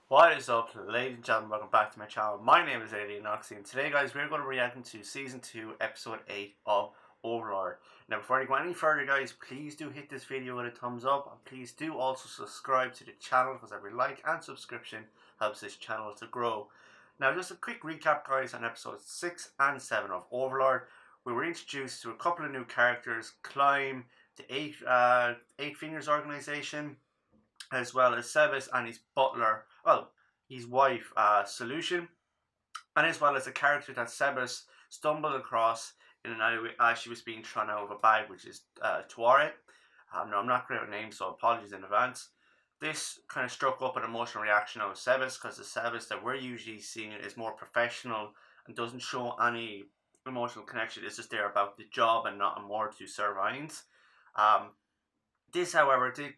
What is up, ladies and gentlemen? Welcome back to my channel. My name is Alien Oxy, and today, guys, we're going to react to Season 2, Episode 8 of Overlord. Now, before I go any further, guys, please do hit this video with a thumbs up, and please do also subscribe to the channel, because every like and subscription helps this channel to grow. Now, just a quick recap, guys, on Episodes 6 and 7 of Overlord. We were introduced to a couple of new characters: Climb, the Eight Fingers organization, as well as Sebas and his butler, well, his wife, Solution, and as well as a character that Sebas stumbled across in an alleyway as she was being thrown out of a bag, which is Tuare. No, I'm not great with names, so apologies in advance. This kind of struck up an emotional reaction of Sebas, because the Sebas that we're usually seeing is more professional and doesn't show any emotional connection. It's just there about the job and not more to serve Ainz. This, however, did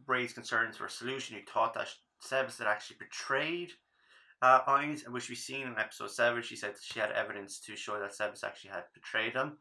raise concerns for Solution, who thought that Sebas had actually betrayed Ainz, which we've seen in episode 7. She said she had evidence to show that Sebas actually had betrayed him.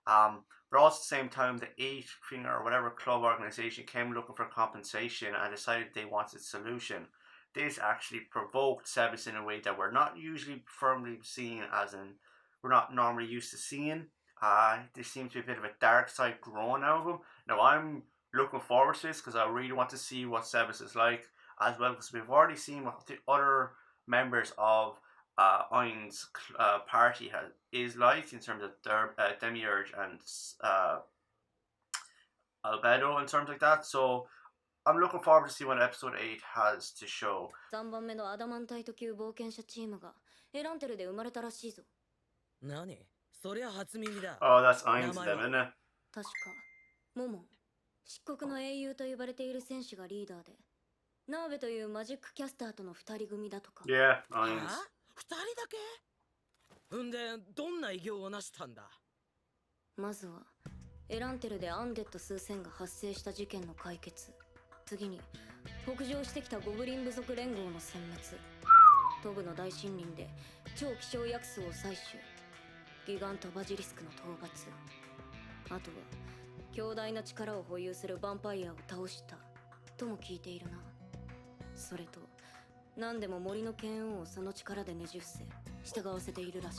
But also at the same time, the Eight Finger or whatever club organization came looking for compensation and decided they wanted Solution. This actually provoked Sebas in a way that we're not usually firmly seeing, as in we're not normally used to seeing. There seems to be a bit of a dark side growing out of him. Now, I'm looking forward to this because I really want to see what Sebas is like as well, because we've already seen what the other members of Ainz party is like in terms of Demiurge and Albedo and terms like that. So I'm looking forward to see what episode 8 has to show. 3番目のアダマンタイト級冒険者チームがエランテルで生まれたらしいぞ。何？そりゃ初耳だ。Oh, that's Ainz them, isn't it? 確かモモン、漆黒の英雄と呼ばれている戦士がリーダーで、ナーベというマジックキャスターとの2人組だとか。Yeah, Ainz. 2人だけ？んでどんな偉業を成したんだ？まずはエランテルでアンデッド数千が発生した事件の解決。次に北上してきたゴブリン部族連合の殲滅。トブの大森林で超希少薬草を採取。ギガントバジリスクの討伐。あとは強大な力を保有するヴァンパイアを倒したとも聞いているな。それと何でも森の剣王をその力でねじ伏せ従わせているらしい。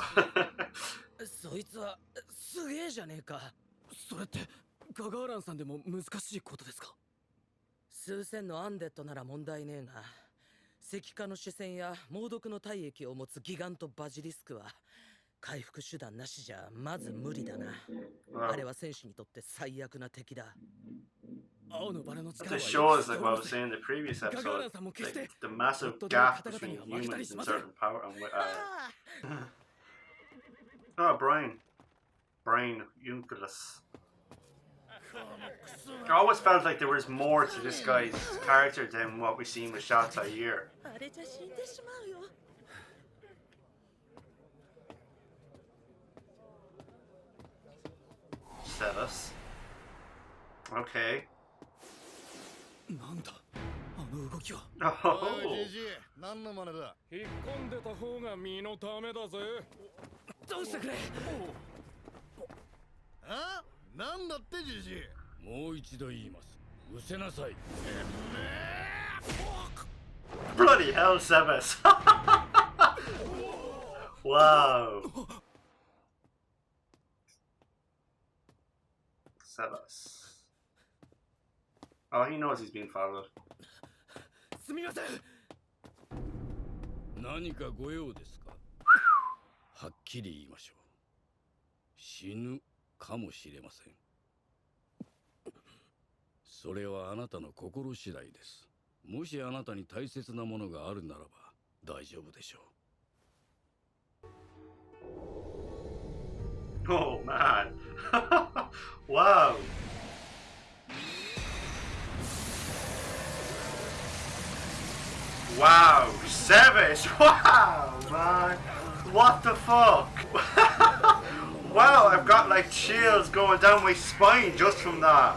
そいつはすげえじゃねえか。それってガガーランさんでも難しいことですか？数千のアンデッドなら問題ねえが、石化の主戦や猛毒の体液を持つギガントバジリスクは回復手段なしじゃまず無理だな。あれは戦士にとって最悪な敵だ。青のバラの力は This shows, like what I was saying in the previous episode, like the massive gap between humans and certain power and oh, Brian Unculus. I always felt like there was more to this guy's character than what we've seen with Shata here. Sebas. Okay. なんだあの動きは。Oh. 何の真似だ。引っ込んでた方が身のためだぜ。どうしてくれ。あ？なんだってじじい。もう一度言います。失せなさい。Bloody hell, Sebas. Wow. Sebas. Oh, he knows he's being followed. すみません。何かご用ですか。はっきり言いましょう。死ぬかもしれません。それはあなたの心次第です。もしあなたに大切なものがあるならば大丈夫でしょう。 Oh man. Wow. Wow, Sebas! Wow, man! What the fuck? Wow, I've got like chills going down my spine just from that.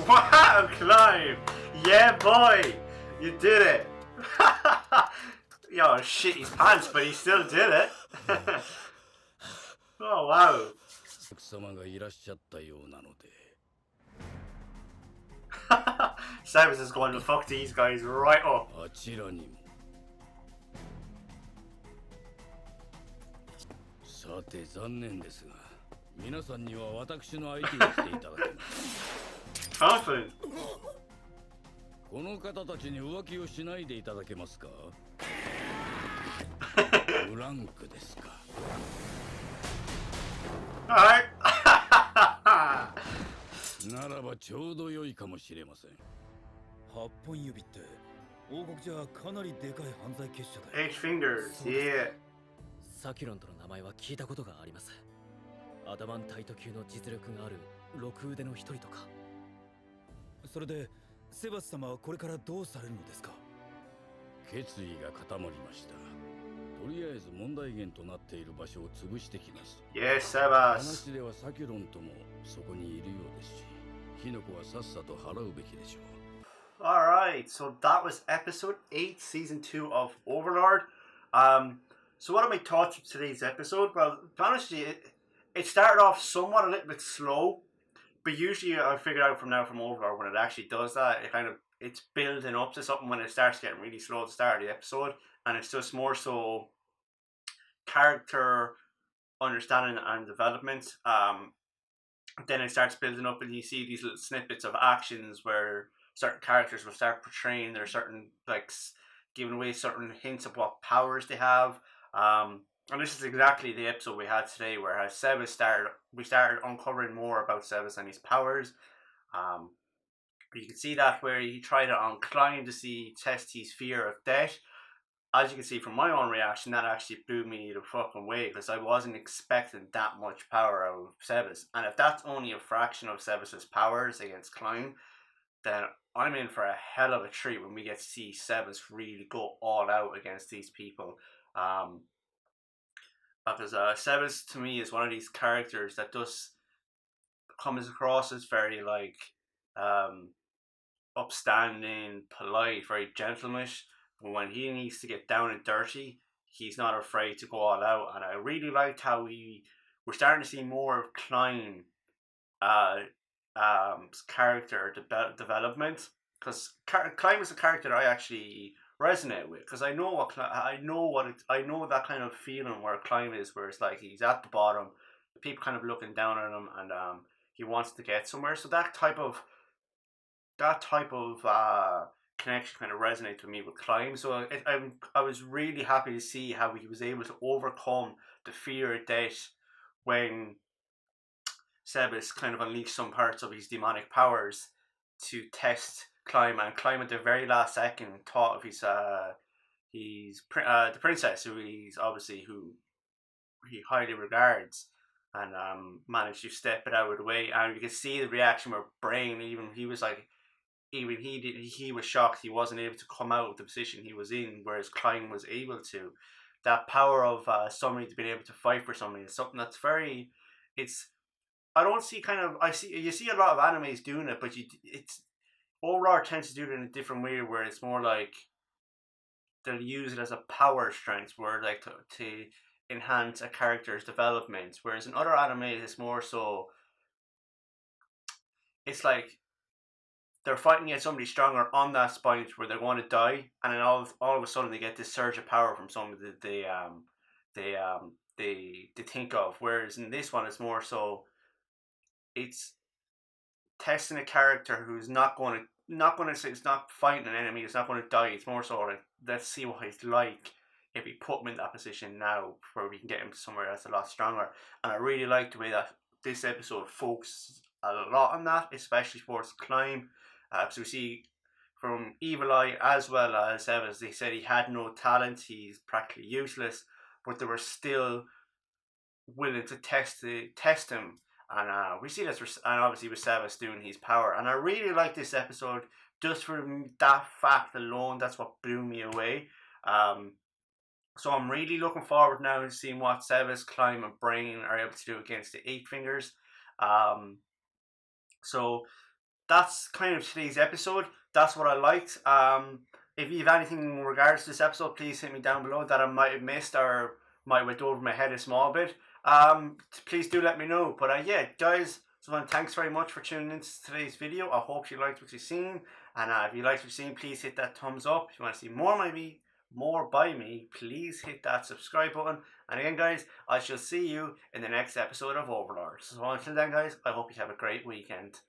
Wow, Clive! Yeah, boy! You did it! Yo, shit his pants, but he still did it. Oh, wow. 奥様がいらっしゃったようなので。Sebas is going to fuck these guys right up. あちらにも。さて残念ですが、皆さんには私の相手にしていただきます。Confident. この方たちに浮気をしないでいただけますか？ブランクですか。Alright. ならばちょうど良いかもしれません。8本指って王国じゃかなりでかい犯罪結社だよ。 Eight fingers. Yeah. サキュロンとの名前は聞いたことがあります。アダマンタイト級の実力がある6腕の一人とか。それでセバス様はこれからどうされるのですか？決意が固まりました。とりあえず問題源となっている場所を潰してきます。 Yes, Sebas. 話ではサキュロンともそこにいるようですし、火の粉はさっさと払うべきでしょう。Alright, so that was episode 8, season 2 of Overlord. So what are my thoughts of today's episode? Well, to be honest with you, it started off somewhat a little bit slow, but usually I figured out from Overlord when it actually does that, it's building up to something when it starts getting really slow at the start of the episode, and it's just more so character understanding and development. Then it starts building up and you see these little snippets of actions where certain characters will start portraying their certain, like, giving away certain hints of what powers they have. And this is exactly the episode we had today, where we started uncovering more about Sebas and his powers. You can see that where he tried it on Klein to test his fear of death. As you can see from my own reaction, that actually blew me the fucking way, because I wasn't expecting that much power out of Sebas. And if that's only a fraction of Sebas's powers against Klein, then I'm in for a hell of a treat when we get to see Sebas really go all out against these people. Because Sebas to me is one of these characters that just comes across as very like upstanding, polite, very gentlemanish. But when he needs to get down and dirty, he's not afraid to go all out. And I really liked how we're starting to see more of Klein character development, because Klein is a character that I actually resonate with, because I know that kind of feeling where Klein is, where it's like he's at the bottom, people kind of looking down on him, and he wants to get somewhere. So that type of connection kind of resonates with me with Klein. So I was really happy to see how he was able to overcome the fear of death when Sebas kind of unleashed some parts of his demonic powers to test Klein, and Klein at the very last second thought of the princess, who he highly regards, and managed to step it out of the way. And you can see the reaction where Brain, he was shocked he wasn't able to come out of the position he was in, whereas Klein was able to. That power of somebody to be able to fight for somebody is something that's very, you see a lot of animes doing it, but Overlord tends to do it in a different way, where it's more like they'll use it as a power strength, where like to enhance a character's development, whereas in other animes it's more so, it's like they're fighting against somebody stronger on that spine where they're going to die, and then all of a sudden they get this surge of power from somebody that they think of. Whereas in this one, it's more so, it's testing a character who's not going to say, it's not fighting an enemy, it's not going to die. It's more so like, let's see what he's like if we put him in that position now, where we can get him to somewhere that's a lot stronger. And I really like the way that this episode focuses a lot on that, especially towards Climb. So we see from Evil Eye as well as Evans, they said he had no talent, he's practically useless, but they were still willing to test him. And we see this, and obviously with Sebas doing his power. And I really like this episode just for that fact alone. That's what blew me away. So I'm really looking forward now to seeing what Sebas, Climb, and Brain are able to do against the Eight Fingers. So that's kind of today's episode. That's what I liked. If you have anything in regards to this episode, please hit me down below that I might have missed or might have went over my head a small bit. please do let me know. But yeah, guys, so thanks very much for tuning into today's video. I hope you liked what you've seen, and if you liked what you've seen, please hit that thumbs up. If you want to see more by me, please hit that subscribe button. And again, guys, I shall see you in the next episode of Overlord. So until then, guys, I hope you have a great weekend.